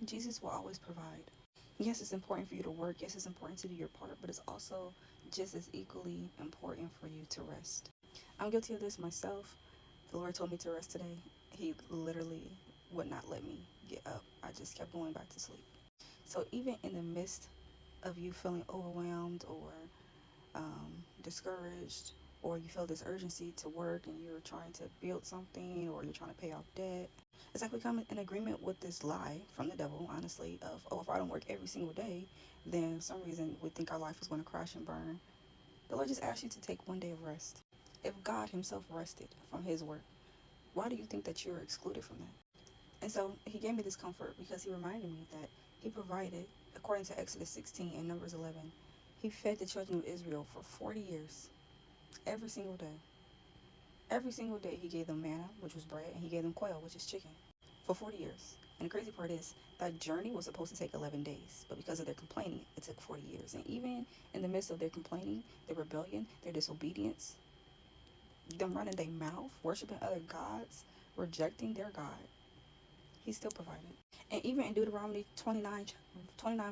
Jesus will always provide. Yes, it's important for you to work. Yes, it's important to do your part, but it's also just as equally important for you to rest. I'm guilty of this myself. The Lord told me to rest today. He literally would not let me get up. I just kept going back to sleep. So even in the midst of you feeling overwhelmed or discouraged, or you feel this urgency to work and you're trying to build something or you're trying to pay off debt, it's like we come in agreement with this lie from the devil, honestly, of, oh, if I don't work every single day, then for some reason we think our life is going to crash and burn. The Lord just asks you to take one day of rest. If God Himself rested from His work, why do you think that you're excluded from that? And so He gave me this comfort because He reminded me that He provided, according to Exodus 16 and Numbers 11, He fed the children of Israel for 40 years, every single day. Every single day He gave them manna, which was bread, and He gave them quail, which is chicken, for 40 years. And the crazy part is that journey was supposed to take 11 days, but because of their complaining, it took 40 years. And even in the midst of their complaining, their rebellion, their disobedience, them running their mouth, worshiping other gods, rejecting their God, He still provided. And even in Deuteronomy 29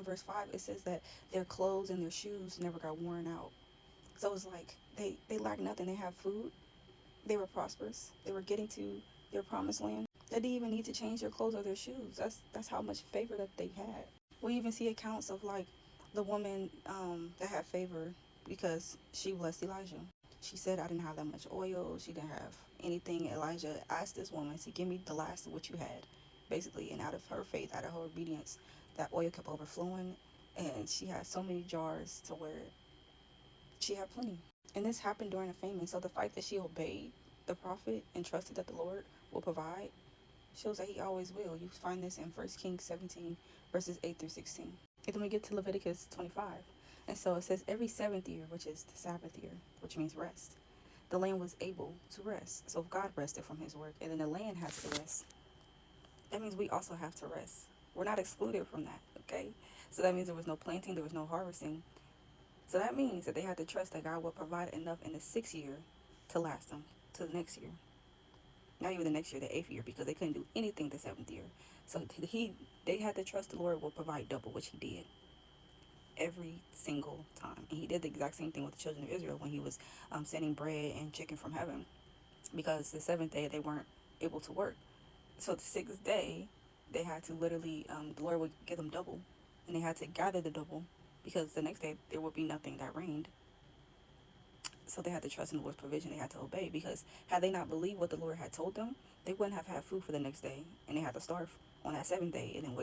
verse 5, it says that their clothes and their shoes never got worn out. So it's like they lack nothing. They have food. They were prosperous. They were getting to their promised land. They didn't even need to change their clothes or their shoes. That's how much favor that they had. We even see accounts of like the woman that had favor because she blessed Elijah. She said, I didn't have that much oil. She didn't have anything. Elijah asked this woman to give me the last of what you had, basically. And out of her faith, out of her obedience, that oil kept overflowing. And she had so many jars to where she had plenty. And this happened during a famine. So the fact that she obeyed the prophet and trusted that the Lord will provide shows that He always will. You find this in 1 Kings 17, verses 8 through 16. And then we get to Leviticus 25. And so it says, every seventh year, which is the Sabbath year, which means rest, the land was able to rest. So if God rested from His work and then the land has to rest, that means we also have to rest. We're not excluded from that, okay? So that means there was no planting, there was no harvesting. So that means that they had to trust that God would provide enough in the sixth year to last them to the next year. Not even the next year, the eighth year, because they couldn't do anything the seventh year. So they had to trust the Lord will provide double, which He did every single time. And He did the exact same thing with the children of Israel when He was sending bread and chicken from heaven, because the seventh day they weren't able to work. So the sixth day, they had to literally, the Lord would give them double, and they had to gather the double because the next day there would be nothing that rained. So they had to trust in the Lord's provision. They had to obey, because had they not believed what the Lord had told them, they wouldn't have had food for the next day, and they had to starve on that seventh day and then